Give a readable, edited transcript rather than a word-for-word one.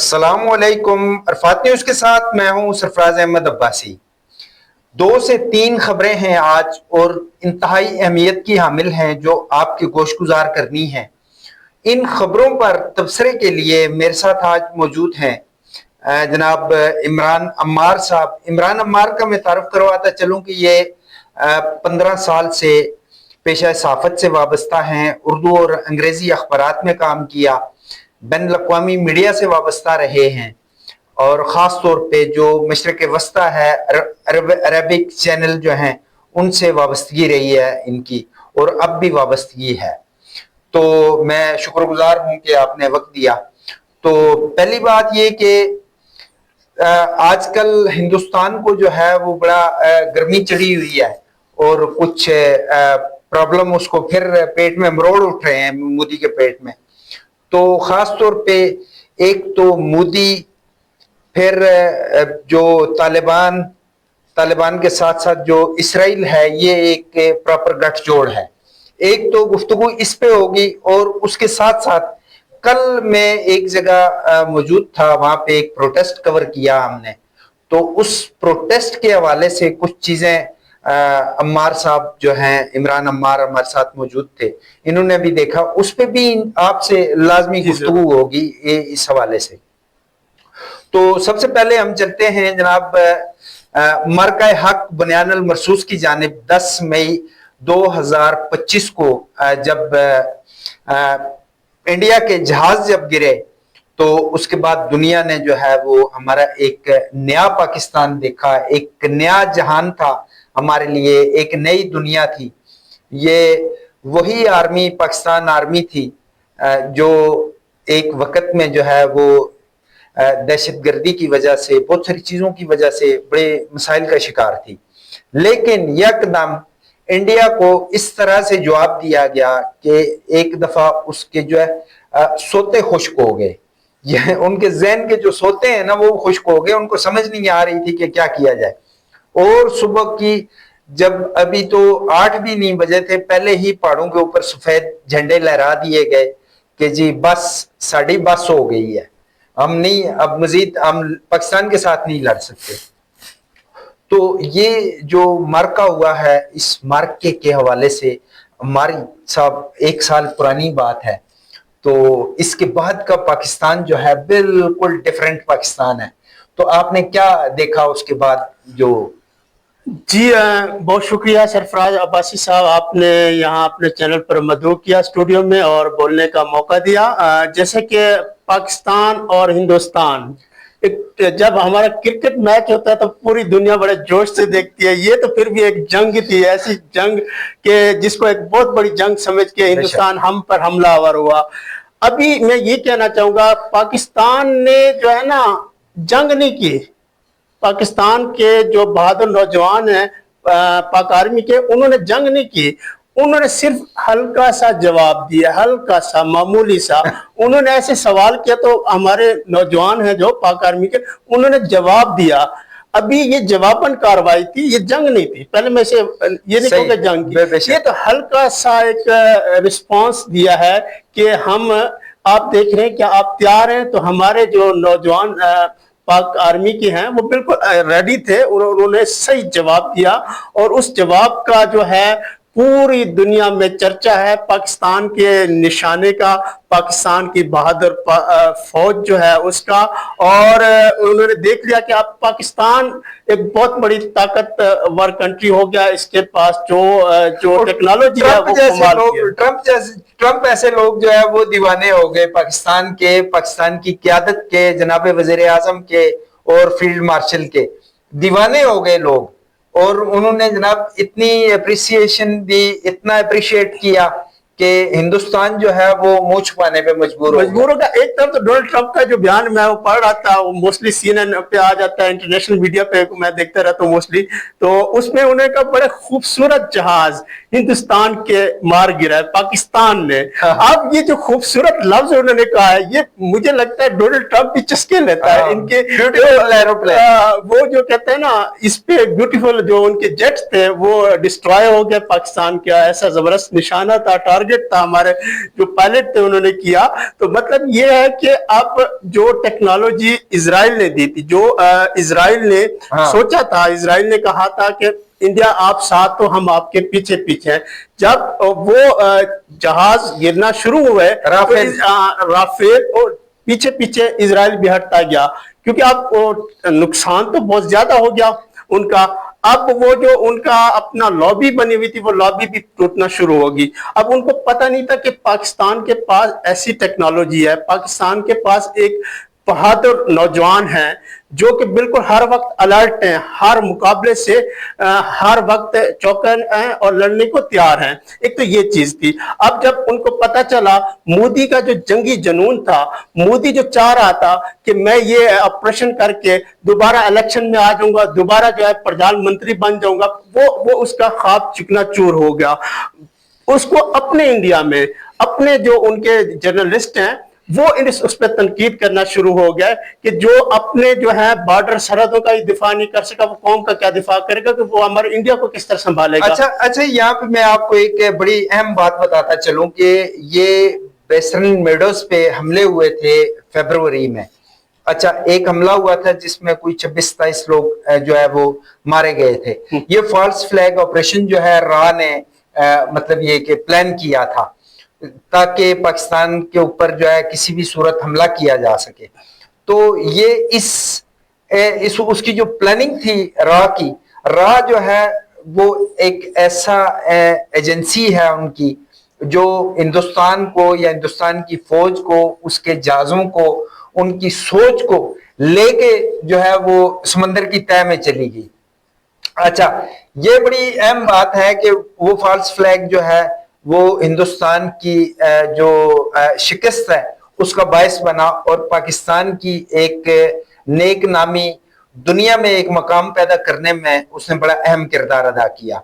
अस्सलाम वालेकुम। अरफात न्यूज़ के साथ मैं हूं सरफराज अहमद अब्बासी। 2 से 3 खबरें हैं आज और इंतहाई अहमियत की हामिल हैं जो आपके गोशगुजार करनी हैं। इन खबरों पर तबसरे के लिए मेरे साथ आज मौजूद हैं जनाब इमरान अम्मार साहब। इमरान अम्मार का मैं तारुफ करवाता चलूँ कि ये 15 साल से पेशा सहाफ़त से वाबस्ता हैं। उर्दू और अंग्रेज़ी अखबारात में काम किया, बैन अवी मीडिया से वाबस्ता रहे हैं और ख़ास तौर पे जो मशरक़ वस्ता है अरबिक चैनल जो हैं उनसे वाबस्तगी रही है इनकी, और अब भी वाबस्तगी है। तो मैं शुक्रगुजार हूँ कि आपने वक्त दिया। तो पहली बात ये कि आजकल हिंदुस्तान को जो है वो बड़ा गर्मी चढ़ी हुई है और कुछ प्रॉब्लम उसको फिर पेट में मरोड़ उठ रहे हैं मोदी के पेट में। तो ख़ास तौर पे एक तो मोदी, फिर जो तालिबान के साथ साथ जो इसराइल है, ये एक प्रॉपर गठजोड़ है। एक तो गुफ्तगू इस पे होगी और उसके साथ साथ कल मैं एक जगह मौजूद था, वहां पे एक प्रोटेस्ट कवर किया हमने। तो उस प्रोटेस्ट के हवाले से कुछ चीजें अम्मार साहब जो हैं, इमरान अम्मार हमारे साथ मौजूद थे, इन्होंने भी देखा, उस पे भी आपसे लाजमी गुफ्तगू होगी इस हवाले से। तो सबसे पहले हम चलते हैं जनाब मरका हक बुनियान अल मरसूस की जानिब 10 मई 2025 को जब इंडिया के जहाज जब गिरे तो उसके बाद दुनिया ने जो है वो हमारा एक नया पाकिस्तान देखा, एक नया जहान था हमारे लिए, एक नई दुनिया थी। ये वही आर्मी, पाकिस्तान आर्मी थी जो एक वक्त में जो है वो दहशतगर्दी की वजह से, बहुत सारी चीजों की वजह से बड़े मसाइल का शिकार थी। लेकिन यकदम इंडिया को इस तरह से जवाब दिया गया कि एक दफा उसके जो है सोते खुश्क हो गए। ये उनके जहन के जो सोते हैं ना वो खुश्क हो गए, उनको समझ नहीं आ रही थी कि क्या किया जाए। और सुबह की जब अभी तो 8 भी नहीं बजे थे, पहले ही पहाड़ों के ऊपर सफेद झंडे लहरा दिए गए कि जी बस साड़ी बस हो गई है, हम नहीं, अब मजीद हम पाकिस्तान के साथ नहीं लड़ सकते। तो ये जो मार्का हुआ है, इस मार्के के हवाले से हमारी साहब 1 साल पुरानी बात है। तो इसके बाद का पाकिस्तान जो है बिल्कुल डिफरेंट पाकिस्तान है। तो आपने क्या देखा उसके बाद? जो जी बहुत शुक्रिया सरफराज अब्बासी साहब, आपने यहाँ अपने चैनल पर मदऊ किया स्टूडियो में और बोलने का मौका दिया। जैसे कि पाकिस्तान और हिंदुस्तान, जब हमारा क्रिकेट मैच होता है तो पूरी दुनिया बड़े जोश से देखती है। ये तो फिर भी एक जंग थी, ऐसी जंग के जिसको एक बहुत बड़ी जंग समझ के हिंदुस्तान हम पर हमलावर हुआ। अभी मैं ये कहना चाहूंगा, पाकिस्तान ने जो है ना जंग नहीं की। पाकिस्तान के जो बहादुर नौजवान हैं पाक आर्मी के, उन्होंने जंग नहीं की, उन्होंने सिर्फ हल्का सा जवाब दिया, हल्का सा, मामूली सा। उन्होंने ऐसे सवाल किया तो हमारे नौजवान हैं जो पाक आर्मी के, उन्होंने जवाब दिया। अभी ये जवाबन कार्रवाई थी, ये जंग नहीं थी। पहले मैं से ये नहीं कहूँगा जंग की, ये तो हल्का सा एक रिस्पांस दिया है कि हम, आप देख रहे हैं क्या आप तैयार हैं? तो हमारे जो नौजवान पाक आर्मी के हैं वो बिल्कुल रेडी थे और उन्होंने सही जवाब दिया। और उस जवाब का जो है पूरी दुनिया में चर्चा है, पाकिस्तान के निशाने का, पाकिस्तान की बहादुर फौज जो है उसका। और उन्होंने देख लिया कि अब पाकिस्तान एक बहुत बड़ी ताकतवर कंट्री हो गया, इसके पास जो टेक्नोलॉजी है वो ट्रम्प ऐसे लोग जो है वो दीवाने हो गए पाकिस्तान के, पाकिस्तान की क्यादत के, जनाब वजीर आजम के और फील्ड मार्शल के दीवाने हो गए लोग। और उन्होंने जनाब इतनी अप्रिसिएशन दी, इतना अप्रिशिएट किया कि हिंदुस्तान जो है वो मुंह छुपाने पे मजबूर होगा। एक तरफ तो डोनाल्ड ट्रंप का जो बयान मैं वो पढ़ रहा था, वो मोस्टली CNN पे आ जाता है, इंटरनेशनल मीडिया पे मैं देखता रहता हूँ मोस्टली। तो उसमें उन्होंने कहा बड़े खूबसूरत जहाज हिंदुस्तान के मार गिरा है पाकिस्तान ने। अब ये जो खूबसूरत लफ्ज उन्होंने कहा है, ये मुझे लगता है डोनाल्ड ट्रंप भी चस्के लेता है इनके वो जो कहते हैं ना, इस पे ब्यूटीफुल जो उनके जेट्स थे वो डिस्ट्रॉय हो गए पाकिस्तान का, ऐसा जबरदस्त निशाना था, टारगेट टारगेट था हमारे जो पायलट थे उन्होंने किया। तो मतलब ये है कि अब जो टेक्नोलॉजी इजराइल ने दी थी, जो इजराइल ने सोचा था, इजराइल ने कहा था कि इंडिया आप साथ हो, हम आपके पीछे पीछे हैं। जब वो जहाज गिरना शुरू हुए राफेल और पीछे पीछे इजराइल भी हटता गया, क्योंकि अब नुकसान तो बहुत ज्यादा हो गया उनका। अब वो जो उनका अपना लॉबी बनी हुई थी वो लॉबी भी टूटना शुरू होगी। अब उनको पता नहीं था कि पाकिस्तान के पास ऐसी टेक्नोलॉजी है, पाकिस्तान के पास एक बहादुर नौजवान हैं जो कि बिल्कुल हर वक्त अलर्ट हैं, हर मुकाबले से हर वक्त चौकन हैं और लड़ने को तैयार हैं। एक तो ये चीज थी। अब जब उनको पता चला, मोदी का जो जंगी जुनून था, मोदी जो चाह रहा था कि मैं ये ऑपरेशन करके दोबारा इलेक्शन में आ जाऊंगा, दोबारा जो है प्रधानमंत्री बन जाऊंगा, वो उसका ख्वाब चकनाचूर हो गया। उसको अपने इंडिया में अपने जो उनके जर्नलिस्ट हैं वो उस पर तनकीद करना शुरू हो गया कि जो अपने जो है बॉर्डर सरहदों का ही दिफा नहीं कर सका, वो कौम का क्या दिफा करेगा, कि वो हमारे इंडिया को किस तरह संभालेगा। अच्छा, यहाँ पे मैं आपको एक बड़ी अहम बात बताता चलूं कि ये वेस्टर्न मेडोज पे हमले हुए थे फरवरी में। अच्छा, एक हमला हुआ था जिसमें कोई 26-27 लोग जो है वो मारे गए थे। ये फॉल्स फ्लैग ऑपरेशन जो है रा ने मतलब ये कि प्लान किया था ताकि पाकिस्तान के ऊपर जो है किसी भी सूरत हमला किया जा सके। तो ये इस उसकी जो प्लानिंग थी रा जो है वो एक ऐसा एजेंसी है उनकी जो हिंदुस्तान को या हिंदुस्तान की फौज को, उसके जहाजों को, उनकी सोच को लेके जो है वो समंदर की तह में चली गई। अच्छा, ये बड़ी अहम बात है कि वो फॉल्स फ्लैग जो है वो हिंदुस्तान की जो शिकस्त है उसका बायस बना और पाकिस्तान की एक नेक नामी दुनिया में एक मकाम पैदा करने में उसने बड़ा अहम किरदार अदा किया।